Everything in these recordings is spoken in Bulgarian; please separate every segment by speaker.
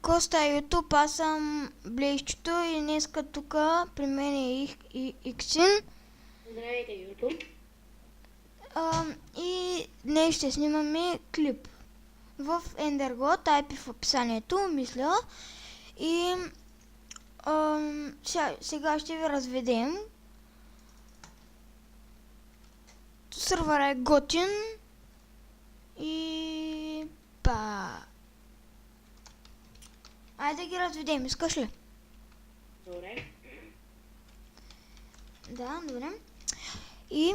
Speaker 1: Коста Ютуб, аз съм Блейчето и днеска тук при мен е Иксин.
Speaker 2: Здравейте, Ютуб.
Speaker 1: И днес ще снимаме клип в Endergo, тайпи в описанието, мисля. И сега ще ви разведем. Сървър е готин и айде да ги разведем, искаш ли?
Speaker 2: Добре.
Speaker 1: Да, добре. И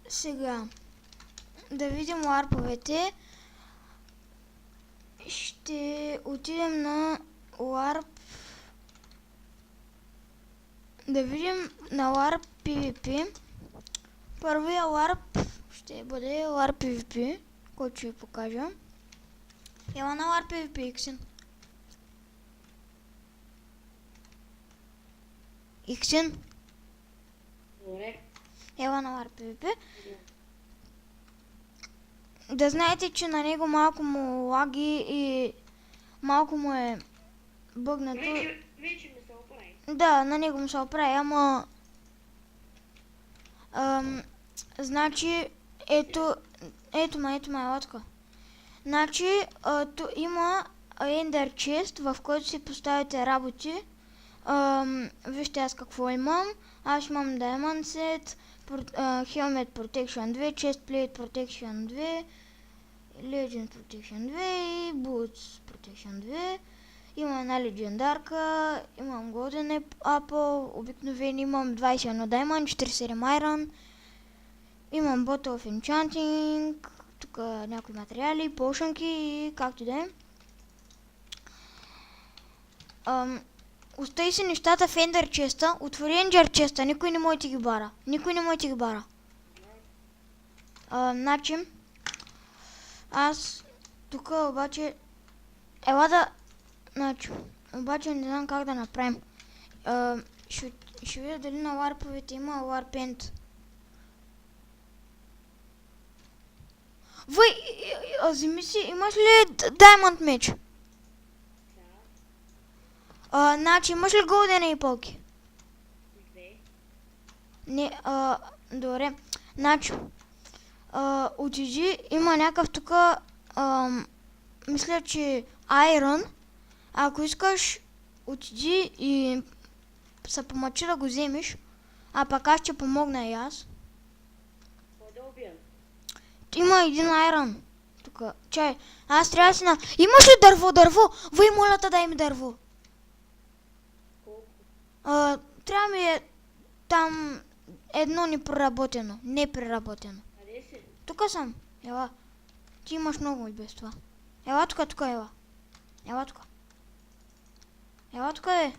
Speaker 1: сега да видим ларповете. Ще отидем на ларп. Да видим на ларп PvP. Първия ларп ще бъде ларп PvP, който ще ви покажа. Ела на ларп PvP, Иксин. Иксин.
Speaker 2: Добре.
Speaker 1: Ела на ларп PvP. Да знаете, че на него малко му лаги и малко му е бъгнато.
Speaker 2: Вече ми се оправи.
Speaker 1: Да, на него му се оправи, ама значи ето ма, ела така. Значи има Ender Chest, в който си поставите работи. Вижте аз какво имам. Аз имам Diamond Set, Helmet Protection 2, Chest Plate Protection 2, Legend Protection 2 и Boots Protection 2. Имам една легендарка, имам Golden Apple, обикновен имам 21 Diamond, 47 Iron. Имам Bottle of Enchanting, тук някои материали, пошънки и както да е. Остави си нещата в Ender Chest-а, отвори Ender Chest-а, никой не може да ги бара. Никой не може да ги бара. Значи, аз тук обаче, ела да, значи, обаче не знам как да направим. Ще видя дали на ларповете има ларпент. Вай, вземи си, имаш ли Diamond меч? Значи, имаш ли Golden Apple? Не, добре. Значи, отиди, има някакъв тук, мисля, че Iron. Ако искаш, отиди и се помъчи да го вземеш, а пък аз ще помогна и аз.
Speaker 2: Кой да убия?
Speaker 1: Има един Iron. Тук, чай, аз трябва да си на... Имаш ли дърво? Вай, моля те, дай ми дърво.
Speaker 2: Колко?
Speaker 1: Трябва ми е там едно непреработено. Непреработено.
Speaker 2: Къде си?
Speaker 1: Тук съм. Ела. Ти имаш много и без това. Ела тук, ела. Ела тук. Ела тук е.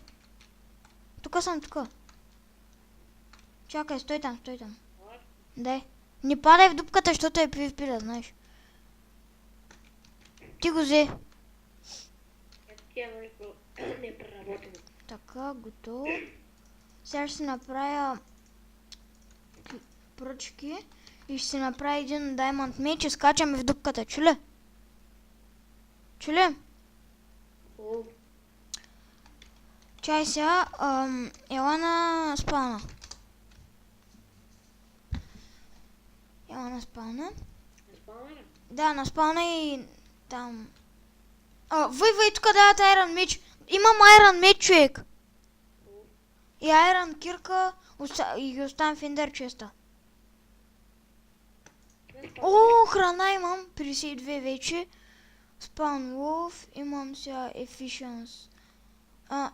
Speaker 1: Тук съм, тук. Чакай, стой там. Дай. Не падай в дупката, защото е PvP, да знаеш. Ти го взе.
Speaker 2: Ето тя не преработено.
Speaker 1: Така, готово. Сега ще си направя пръчки и ще си направя един Diamond меч и скачаме в дупката. Чули? Чай сега, ела на спауна. Ела на спауна.
Speaker 2: На спаунера?
Speaker 1: Да, на спауна и там. Вай, тук дават Iron меч. Имам Iron меч, човек. И Iron кирка и ги оставям в Ender Chest-а. О, храна имам. 52 вече. Spawn Wolf. Имам сега Efficiency.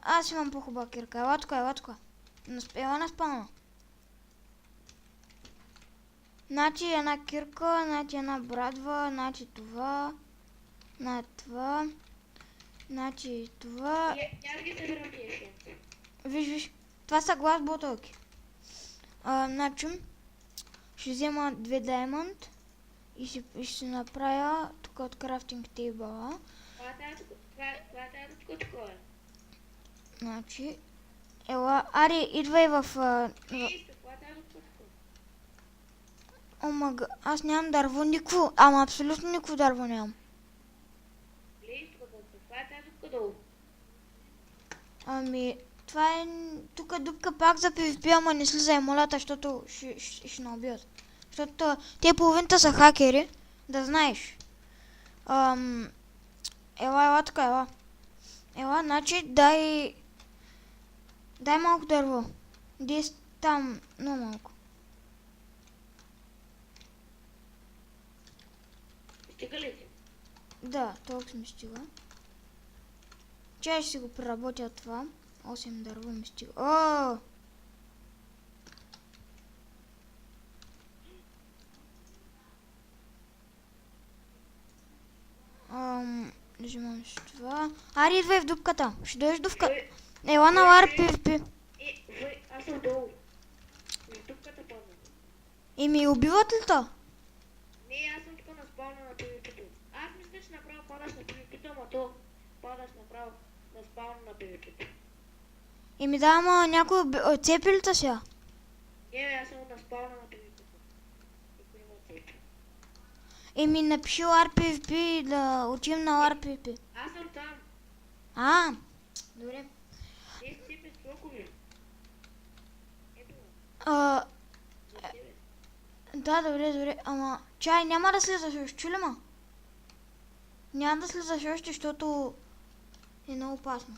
Speaker 1: Аз имам по-хубава кирка. Ела тук. Ела на спауна. Значи една кирка, значи една брадва, значи това, значи това.
Speaker 2: Аз ги събирам тия шенци.
Speaker 1: Виж, това са глас бутълки. Значи, ще взема 2 Diamond и ще си направя тук от крафтинг тейбъла.
Speaker 2: Това е тук такова.
Speaker 1: Значи, ела, ари, идвай в... Омага, аз нямам дърво, никакво, ама абсолютно никакво дърво нямам.
Speaker 2: долу?
Speaker 1: Ами, това е... Тук е дупка пак за PvP, ама не слизай молята, защото ще набият. Защото те половината са хакери, да знаеш. Ела така, ела. Ела, значи дай малко дърво. 10 там, много малко.
Speaker 2: Стига ли ти?
Speaker 1: Да, толкова ми стига. Чай ще си го преработя това. 8 дърво ми стига. О! Нажимам с това. Ари, идвай в дупката. Ще дойдеш в дупка. Ела на лар PvP.
Speaker 2: Аз съм долу. В дупката падна.
Speaker 1: И ми убиват ли то?
Speaker 2: Не, аз съм тук на спауна на PvP-то. Аз мисля, че направо падаш на PvP-то, ама то падаш направо на спауна на PvP-то.
Speaker 1: И ми да, ама някой цепи ли та сега?
Speaker 2: Не, аз съм на спауна на PvP-то. Никой има цепи.
Speaker 1: И ми напиши лар PvP да учим на лар PvP.
Speaker 2: Аз съм там.
Speaker 1: Добре.
Speaker 2: Те си без блокове. Ето го. За тебе.
Speaker 1: Да, добре. Ама, чай, няма да слизаш още, чули ма? Няма да слизаш още, защото е много опасно.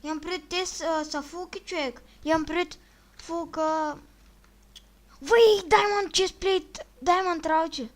Speaker 1: Имам пред те са фулки, човек. Имам пред фулка... Вай, Diamond Chestplate, Diamond Раучи.